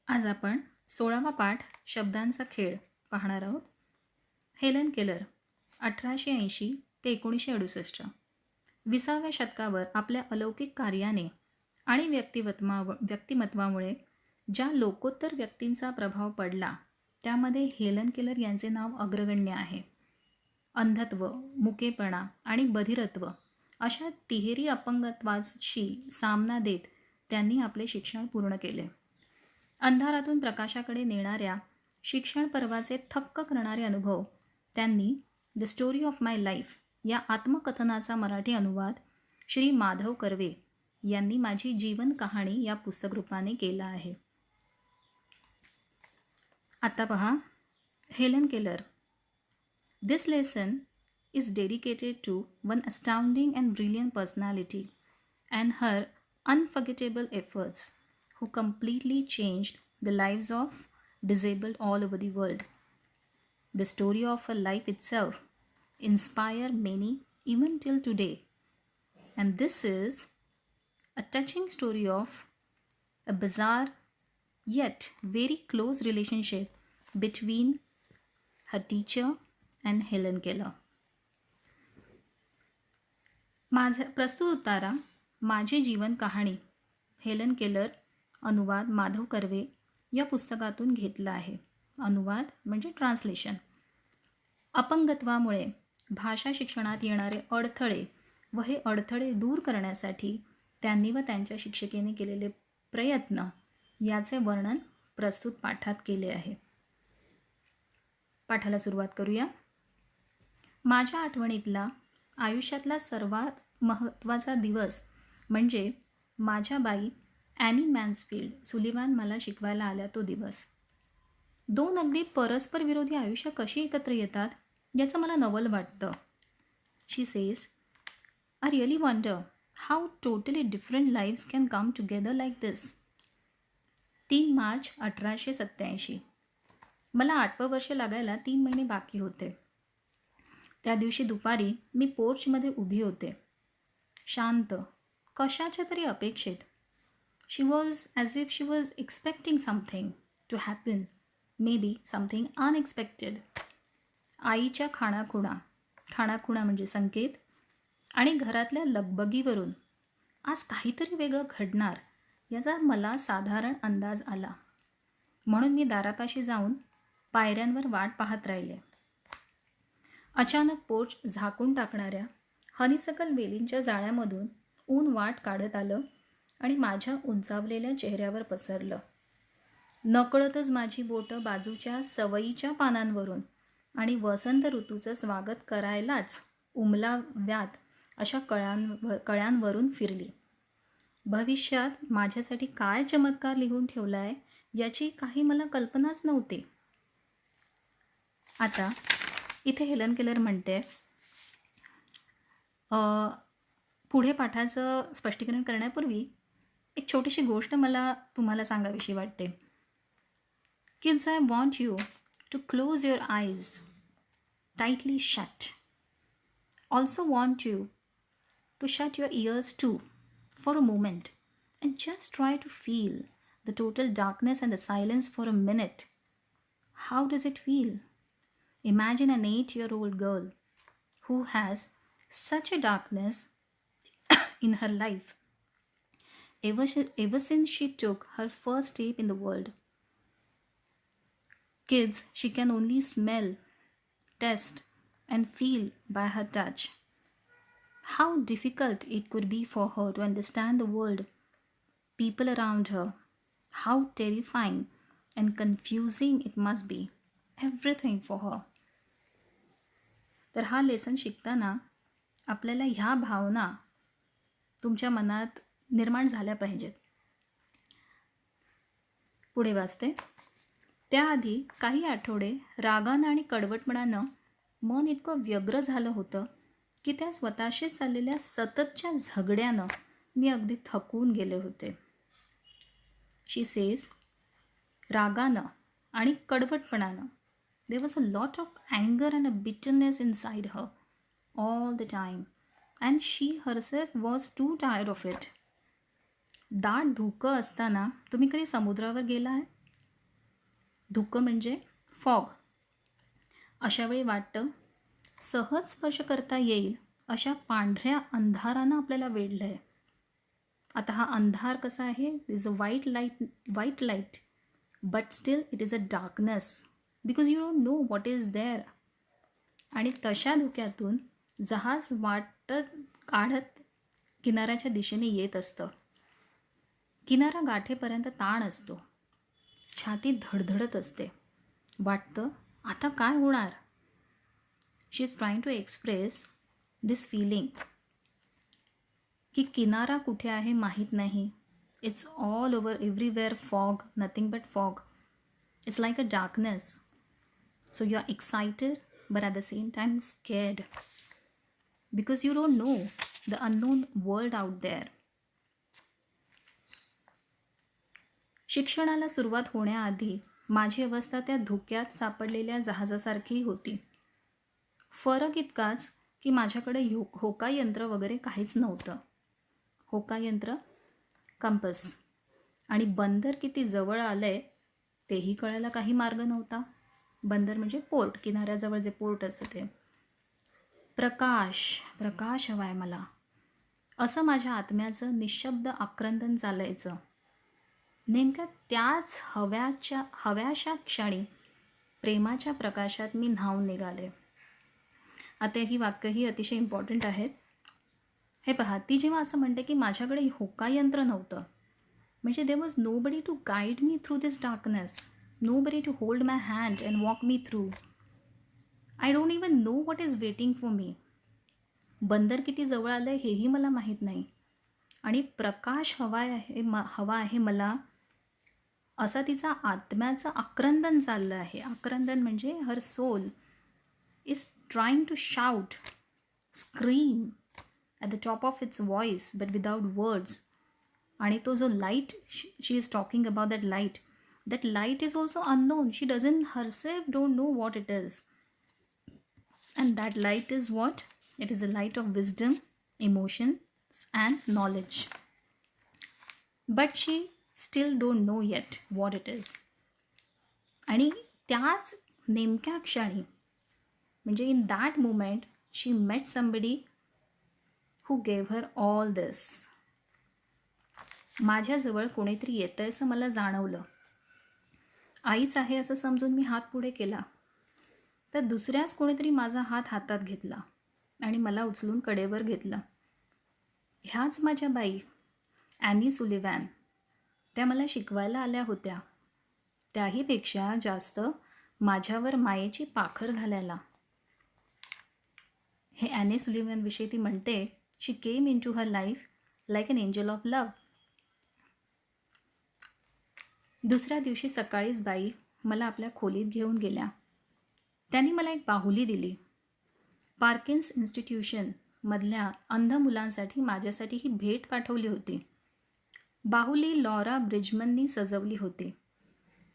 आज आपण 16वा पाठ शब्दांचा खेळ पाहणार आहोत. हेलन केलर 1880 ते 1968 20व्या शतकावर आपल्या अलौकिक कार्याने आणि व्यक्तिमत्वामुळे ज्या लोकोत्तर व्यक्तींचा प्रभाव पडला त्यामध्ये हेलन केलर यांचे नाव अग्रगण्य आहे. अंधत्व, मुकेपणा आणि बधिरत्व अशा तिहेरी अपंगत्वाशी सामना देत त्यांनी आपले शिक्षण पूर्ण केले. अंधारातून प्रकाशाकडे नेणाऱ्या शिक्षण पर्वाचे थक्क करणारे अनुभव त्यांनी the story of my life या आत्मकथनाचा मराठी अनुवाद श्री माधव कर्वे यांनी माझी जीवन कहाणी या पुस्तकरूपाने केला आहे. आता पहा Helen Keller. This lesson is dedicated to one astounding and brilliant personality and her unforgettable efforts who completely changed the lives of disabled all over the world. The story of her life itself inspire many even till today, and this is a touching story of a bizarre yet very close relationship between her teacher and Helen Keller. प्रस्तुत उतारा माझी जीवन कहाणी Helen Keller अनुवाद माधव कर्वे या पुस्तकातून घेतला आहे. अनुवाद म्हणजे ट्रान्सलेशन. अपंगत्वामुळे भाषा शिक्षणात येणारे अडथळे व हे अडथळे दूर करण्यासाठी त्यांनी व त्यांच्या शिक्षिकेने केलेले प्रयत्न याचे वर्णन प्रस्तुत पाठात केले आहे. पाठाला सुरुवात करूया. माझ्या आठवणीतला आयुष्यातला सर्वात महत्त्वाचा दिवस म्हणजे माझ्या बाई ॲनी मॅन्सफिल्ड सुलिवान मला शिकवायला आल्या तो दिवस. दोन अगदी परस्पर विरोधी आयुष्य कशी एकत्र येतात याचं मला नवल वाटतं. She says, I really wonder how totally different lives can come together like this. 3 मार्च 1887. मला 8वं वर्ष लागायला 3 महिने बाकी होते. त्या दिवशी दुपारी मी पोर्चमध्ये उभी होते, शांत, कशाच्या तरी अपेक्षेत. She was as if she was expecting something to happen, may be something unexpected. आईच्या खाणाखुणा म्हणजे संकेत आणि घरातल्या लगबगीवरून आज काहीतरी वेगळं घडणार याचा मला साधारण अंदाज आला. म्हणून मी दारापाशी जाऊन पायऱ्यांवर वाट पाहत राहिले. अचानक पोर्च झाकून टाकणाऱ्या हनीसकल वेलींच्या जाळ्यामधून ऊन वाट काढत आलं आणि माझ्या उंचावलेल्या चेहऱ्यावर पसरलं. नकळतच माझी बोटं बाजूच्या सवयीच्या पानांवरून आणि वसंत ऋतूचं स्वागत करायलाच उमलाव्यात अशा कळ्यांवरून फिरली. भविष्यात माझ्यासाठी काय चमत्कार लिहून ठेवला आहे याची काही मला कल्पनाच नव्हती. आता इथे हेलन केलर म्हणते, पुढे पाठाचं स्पष्टीकरण करण्यापूर्वी एक छोटीशी गोष्ट मला तुम्हाला सांगावीशी वाटते. Kids, I want you to close your eyes tightly shut. Also want you to shut your ears too for a moment and just try to feel the total darkness and the silence for a minute. How does it feel? Imagine an 8-year-old girl who has such a darkness in her life ever since she took her first step in the world. Kids she can only smell, taste, and feel by her touch. How difficult it could be for her to understand the world, people around her. How terrifying and confusing it must be. Everything for her. तर हा lesson शिकताना आपल्याला ह्या भावना तुमच्या मनात निर्माण झाल्या पाहिजेत. पुढे वाचते. त्याआधी काही आठवडे रागानं आणि कडवटपणानं मन इतकं व्यग्र झालं होतं की त्या स्वतःशीच चाललेल्या सततच्या झगड्यानं मी अगदी थकून गेले होते. शी सेज, रागानं आणि कडवटपणानं. There was a lot of anger and a bitterness inside her all the time, and she herself was too tired of it. दाट धुकं असताना तुम्ही कधी समुद्रावर गेला आहे? धुकं म्हणजे फॉग. अशावेळी वाटतं सहज स्पर्श करता येईल अशा पांढऱ्या अंधारानं आपल्याला वेढलं आहे. आता हा अंधार कसा आहे, is a white light but still it is a darkness because you don't know what is there. आणि तशा धुक्यातून जहाज वाटत काढत किनाऱ्याच्या दिशेने येत असतं. किनारा गाठेपर्यंत ताण असतो, छाती धडधडत असते, वाटतं आता काय होणार. She is trying to express this feeling की किनारा कुठे आहे माहीत नाही. It's all over everywhere fog, nothing but fog. It's like a darkness. So you are excited but at the same time scared because you don't know the unknown world out there. शिक्षणाला सुरुवात होण्याआधी माझी अवस्था त्या धुक्यात सापडलेल्या जहाजासारखी होती. फरक इतकाच की माझ्याकडे होका यंत्र वगैरे काहीच नव्हतं. होका यंत्र, कंपस आणि बंदर किती जवळ आलंय तेही कळायला काही मार्ग नव्हता. बंदर म्हणजे पोर्ट, किनाऱ्याजवळ जे पोर्ट असतं ते. प्रकाश हवा आहे मला, असं माझ्या आत्म्याचं निशब्द आक्रंदन चालायचं. नेमक्या त्याच हव्याशा क्षणी प्रेमाच्या प्रकाशात मी न्हावून निघाले. आता ही वाक्यही अतिशय इम्पॉर्टंट आहेत. हे पहा, ती जेव्हा असं म्हणते की माझ्याकडे होका यंत्र नव्हतं, म्हणजे there was nobody to guide me through this darkness, nobody to hold my hand and walk me through. I don't even know what is waiting for me. बंदर किती जवळ आलं आहे हेही मला माहीत नाही. आणि प्रकाश हवा आहे मला, असा तिचा आत्म्याचं आक्रंदन चाललं आहे. आक्रंदन म्हणजे her soul is trying to shout, scream at the top of its voice but without words. आणि तो जो light, she is talking about that light. That light is also unknown. She doesn't herself don't know what it is. And that light is what? It is a light of wisdom, emotions and knowledge. But she still don't know yet what it is. आणि त्याच नेमक्या क्षणी, म्हणजे in that moment she met somebody who gave her all this. माझ्याजवळ कोणीतरी येतंय असं मला जाणवलं. आईच आहे असं समजून मी हात पुढे केला, तर दुसऱ्याच कोणीतरी माझा हात हातात घेतला आणि मला उचलून कडेवर घेतलं. ह्याच माझ्या बाई ॲनी सुलिव्हॅन. त्या मला शिकवायला आल्या होत्या, त्याहीपेक्षा जास्त माझ्यावर मायेची पाखर घालायला. हे ॲनी सुलिव्हॅनविषयी ती म्हणते, she came into her life like an angel of love. दुसऱ्या दिवशी सकाळीच बाई मला आपल्या खोलीत घेऊन गेल्या. त्यांनी मला एक बाहुली दिली. पार्किन्स इन्स्टिट्यूशनमधल्या अंध मुलांसाठी माझ्यासाठी ही भेट पाठवली होती. बाहुली लॉरा ब्रिजमननी सजवली होती.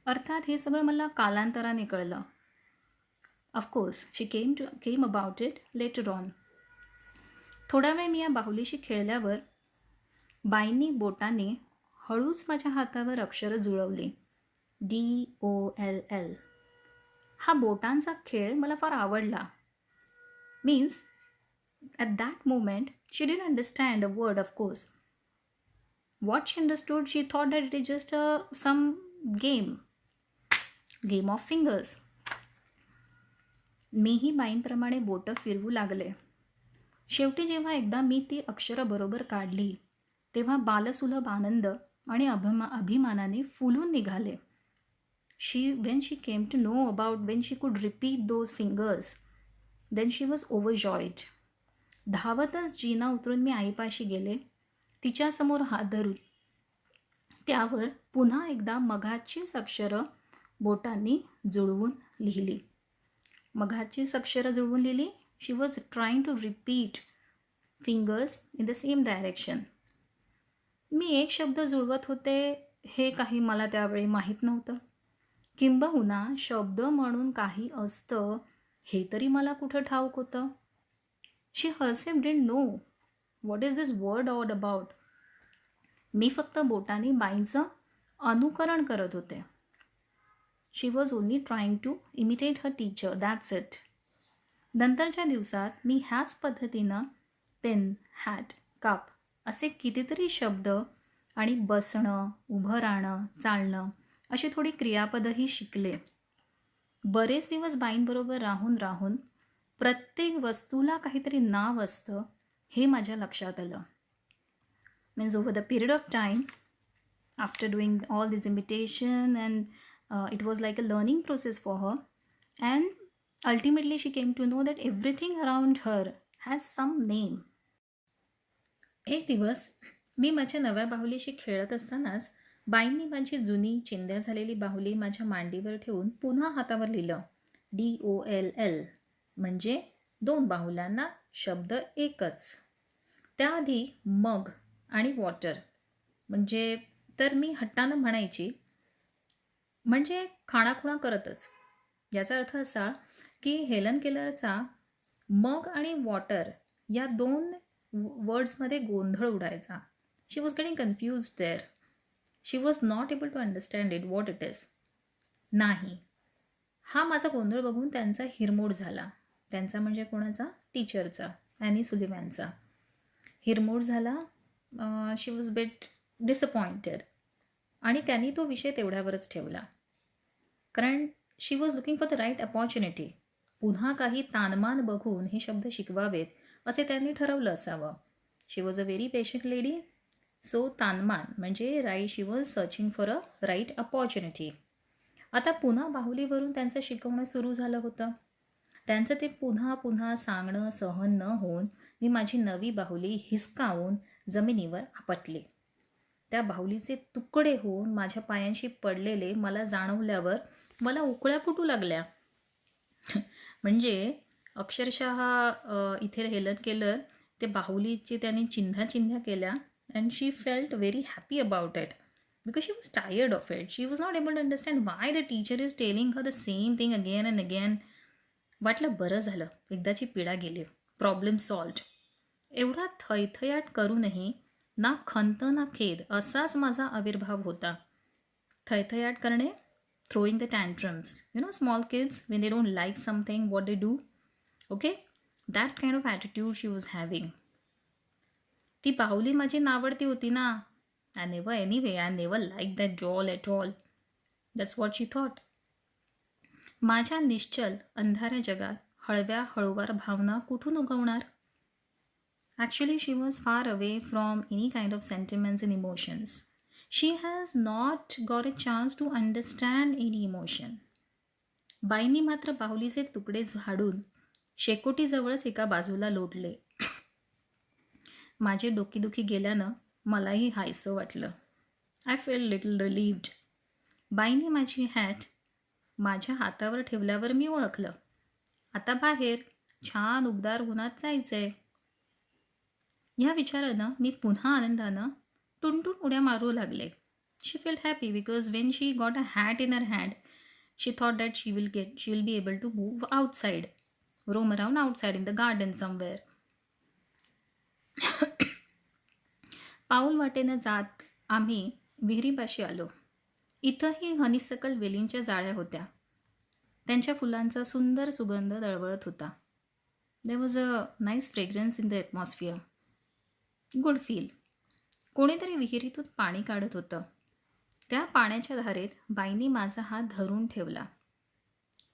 अर्थात हे सगळं मला कालांतराने कळलं. Of course she came about it later on. थोडा वेळ मी या बाहुलीशी खेळल्यावर बाईंनी बोटाने हळूच माझ्या हातावर अक्षरं जुळवली. DOLL. हा बोटांचा खेळ मला फार आवडला. Means at that moment she didn't understand a word of course. What she understood, she thought that it is just some game of fingers. मीही बाईंप्रमाणे बोटं फिरवू लागले. शेवटी जेव्हा एकदा मी ती अक्षरं बरोबर काढली तेव्हा बालसुलभ आनंद आणि अभिमानाने फुलून निघाले. when she came to know about when she could repeat those fingers, then she was overjoyed. धावतच जिना उतरून मी आईपाशी गेले. तिच्यासमोर हात धरून त्यावर पुन्हा एकदा मघाचीच अक्षरं बोटांनी जुळवून लिहिली. मघाचीच अक्षरं जुळवून लिहिली. She was trying to repeat fingers in the same direction. मी एक शब्द जुळवत होते हे काही मला त्यावेळी माहीत नव्हतं. किंबहुना शब्द म्हणून काही असतं हे तरी मला कुठं ठाऊक होतं. She herself didn't know what is this word all about. मी फक्त बोटाने बाईंचं अनुकरण करत होते. She was only trying to imitate her teacher, that's it. नंतरच्या दिवसात मी ह्याच पद्धतीनं पेन, हॅट, काप असे कितीतरी शब्द आणि बसणं, उभं राहणं, चालणं अशी थोडी क्रियापदही शिकले. बरेच दिवस बाईंबरोबर राहून राहून प्रत्येक वस्तूला काहीतरी नाव असतं हे माझ्या लक्षात आलं. Means over the period of time, after doing all this imitation and it was like a learning process for her, and ultimately she came to know that everything around her has some name. एक दिवस मी माझ्या नव्या बाहुलीशी खेळत असतानाच बाईंनी माझी जुनी चिंध्या झालेली बाहुली माझ्या मांडीवर ठेवून पुन्हा हातावर लिहिलं DOLL, म्हणजे 2 बाहुल्यांना शब्द एकच. त्याआधी मग आणि वॉटर म्हणजे तर मी हट्टानं म्हणायची, म्हणजे खाणाखुणा करतच. याचा अर्थ असा की हेलन केलरचा मग आणि वॉटर या 2 वर्ड्समध्ये गोंधळ उडायचा. She was getting confuse there. She was not able to understand it what it is. नाही, हा माझा गोंधळ बघून त्यांचा हिरमोड झाला. त्यांचा म्हणजे कोणाचा? टीचरचा, ॲनी सुलिव्हॅनचा. हिरमोड झाला. शी वॉज बिट डिसअपॉइंटेड आणि त्यांनी तो विषय तेवढ्यावरच ठेवला. कारण she was looking for the right opportunity. पुन्हा काही तानमान बघून हे शब्द शिकवावेत असे त्यांनी ठरवलं असावं. She was a very patient lady. So तानमान म्हणजे she was searching for a right opportunity. आता पुन्हा बाहुलीवरून त्यांचं शिकवणं सुरू झालं होतं. त्यांचं ते पुन्हा पुन्हा सांगणं सहन न होऊन मी माझी नवी बाहुली हिसकावून जमिनीवर आपटली. त्या बाहुलीचे तुकडे होऊन माझ्या पायांशी पडलेले मला जाणवल्यावर मला उकळ्या फुटू लागल्या. म्हणजे अक्षरशः इथे हेलन केलर ते बाहुलीचे त्याने चिंध्या केल्या and she felt very happy about it because she was tired of it. She was not able to understand why the teacher is telling her the same thing again and again. वाटलं बरं झालं, एकदाची पीडा गेली, problem solved. एवढा थैथयाट करूनही ना खंत ना खेद असाच माझा आविर्भाव होता. थैथयाट करणे, throwing the tantrums. You know, small kids, when they don't like something, what they do? Okay? That kind of attitude she was having. ती बाहुली माझी नावडती होती ना. I never liked that doll at all. That's what she thought. माझ्या निश्चल अंधाऱ्या जगात हळव्या हळूवार भावना कुठून उगवणार? Actually, she was far away from any kind of sentiments and emotions. She has not got a chance to understand any emotion. बाईंनी मात्र बाहुलीचे तुकडे झाडून शेकोटीजवळच एका बाजूला लोटले. माझी डोकीदुखी गेल्यानं मलाही हायसं वाटलं. I fail little relieved. बाईंनी माझी हॅट माझ्या हातावर ठेवल्यावर मी ओळखलं. आता बाहेर छान उबदार उन्हात जायचंय. ह्या विचारानं मी पुन्हा आनंदानं टुनटुन उड्या मारू लागले. She felt happy because when she got a hat in her hand she thought that she will be able to move outside, roam around outside in the garden somewhere. पाऊल वाटेनं जात आम्ही विहिरीपाशी आलो. इथंही हनीसकल वेलींच्या जाळ्या होत्या. त्यांच्या फुलांचा सुंदर सुगंध दळवळत होता. देर was a nice fragrance in the atmosphere. Good feel. कोणीतरी विहिरीतून पाणी काढत होतं. त्या पाण्याच्या धारेत बाईंनी माझा हात धरून ठेवला.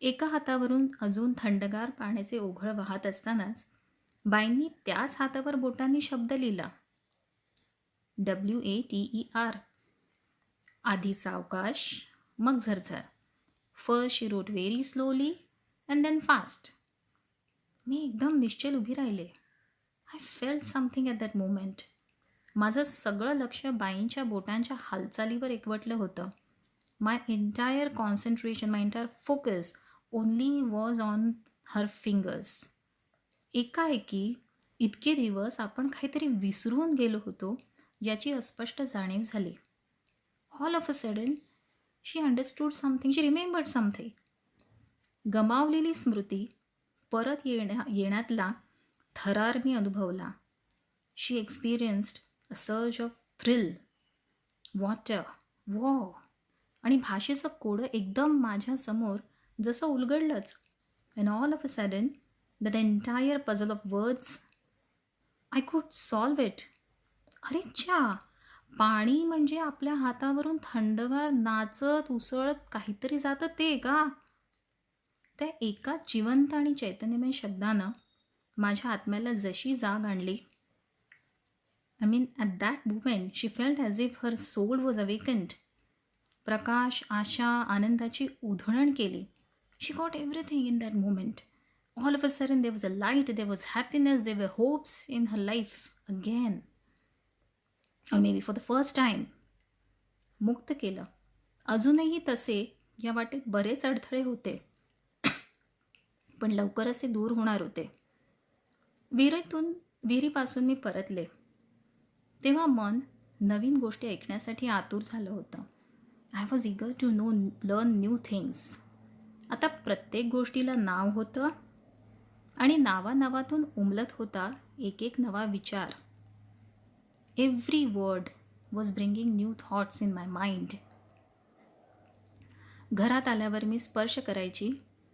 एका हातावरून अजून थंडगार पाण्याचे ओघळ वाहत असतानाच बाईंनी त्याच हातावर बोटांनी शब्द लिहिला, WATER. आधी सावकाश, मग झरझर. First she wrote very slowly and then fast. मी एकदम निश्चल उभी राहिले. I felt something at that moment. माझं सगळं लक्ष बाईंच्या बोटांच्या हालचालीवर एकवटलं होतं. My entire concentration, my entire focus only was on her fingers. एकाएकी इतके दिवस आपण काहीतरी विसरून गेलो होतो याची अस्पष्ट जाणीव झाली. All of a sudden she understood something, she remembered something. गमावलेली स्मृती परत येण्यातला थरार मी अनुभवला. She experienced a surge of thrill, water, वॉ आणि भाषेचं कोडं एकदम माझ्यासमोर जसं उलगडलंच. And all of a sudden that entire puzzle of words I could solve it. अरे च्छा! पाणी म्हणजे आपल्या हातावरून थंडगार नाचत उसळत काहीतरी जातं ते का? त्या एका जिवंत आणि चैतन्यमय शब्दानं माझ्या आत्म्याला जशी जाग आणली. I mean at that moment she felt as if her soul was awakened. प्रकाश, आशा, आनंदाची उधळण केली. She got everything in that moment. All of a sudden there was a light, there was happiness, there were hopes in her life again. और may be for the first time मुक्त केलं. अजूनही तसे या वाटेत बरेच अडथळे होते, पण लवकरच ते दूर होणार होते. विहिरीपासून मी परतले तेव्हा मन नवीन गोष्टी ऐकण्यासाठी आतुर झालं होतं. I was eager to learn new things. आता प्रत्येक गोष्टीला नाव होतं आणि नावानावातून उमलत होता एक एक नवा विचार. Every word was bringing new thoughts in my mind. घरात आल्यावर मी स्पर्श करायची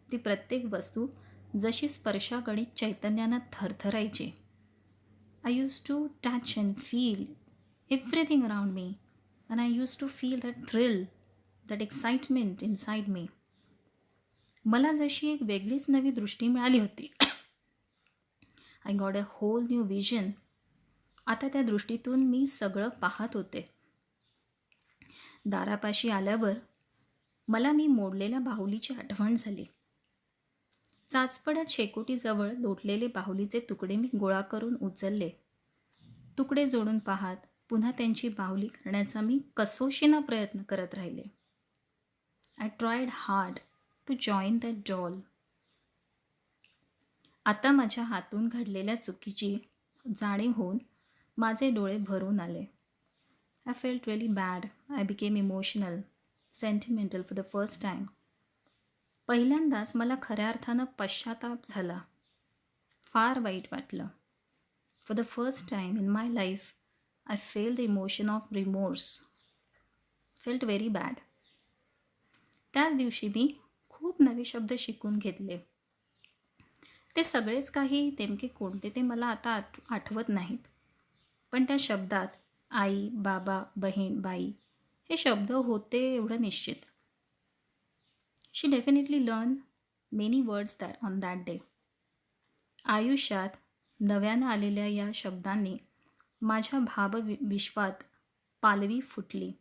ती प्रत्येक वस्तू जशी स्पर्शागणित चैतन्यानं थरथरायची. I used to touch and feel everything around me and I used to feel that thrill, that excitement inside me. मला जशी एक वेगळीच नवी दृष्टी मिळाली होती. I got a whole new vision. आता त्या दृष्टीतून मी सगळं पाहत होते. दारापाशी आल्यावर मला मी मोडलेल्या बाहुलीची आठवण झाली. चाचपडत शेकोटीजवळ लोटलेले बाहुलीचे तुकडे मी गोळा करून उचलले. तुकडे जोडून पाहत पुन्हा त्यांची बाहुली करण्याचा मी कसोशीनं प्रयत्न करत राहिले. I tried hard to join that doll. आता माझ्या हातून घडलेल्या चुकीची जाणीव होऊन माझे डोळे भरून आले. I felt really bad. I became emotional, sentimental for the first time. पहिल्यांदाच मला खऱ्या अर्थानं पश्चाताप झाला. फार वाईट वाटलं. For the first time in my life I fail the emotion of remorse. Felt very bad. त्याच दिवशी मी खूप नवे शब्द शिकून घेतले. ते सगळेच काही नेमके कोणते ते मला आता आठवत नाहीत, पण त्या शब्दात आई, बाबा, बहीण, बाई हे शब्द होते एवढं निश्चित. She definitely learn many words on that day. आयुष्यात नव्यानं आलेल्या या शब्दांनी माझ्या भावविश्वात पालवी फुटली.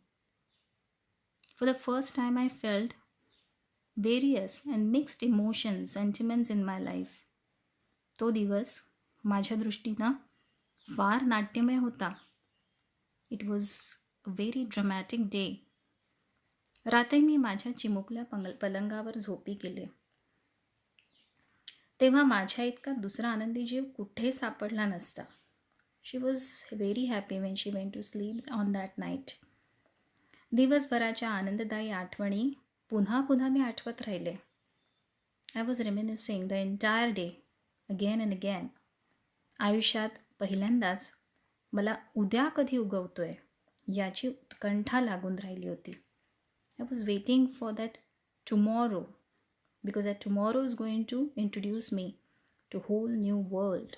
For the first time I felt various and mixed emotions, sentiments in my life. तो दिवस माझ्या दृष्टीनं फार नाट्यमय होता. It was a very dramatic day. रात्री मी माझ्या चिमुकल्या पलंगावर झोपी गेले. तेव्हा माझ्या इतका दुसरा आनंदी जीव कुठे सापडला नसता. She was very happy when she went to sleep on that night. दिवसभराच्या आनंददायी आठवणी पुन्हा पुन्हा मी आठवत राहिले. I was reminiscing the entire day again and again. आयुष्यात पहिल्यांदाच मला उद्या कधी उगवतोय याची उत्कंठा लागून राहिली होती. I was waiting for that tomorrow, because that tomorrow is going to introduce me to a whole new world.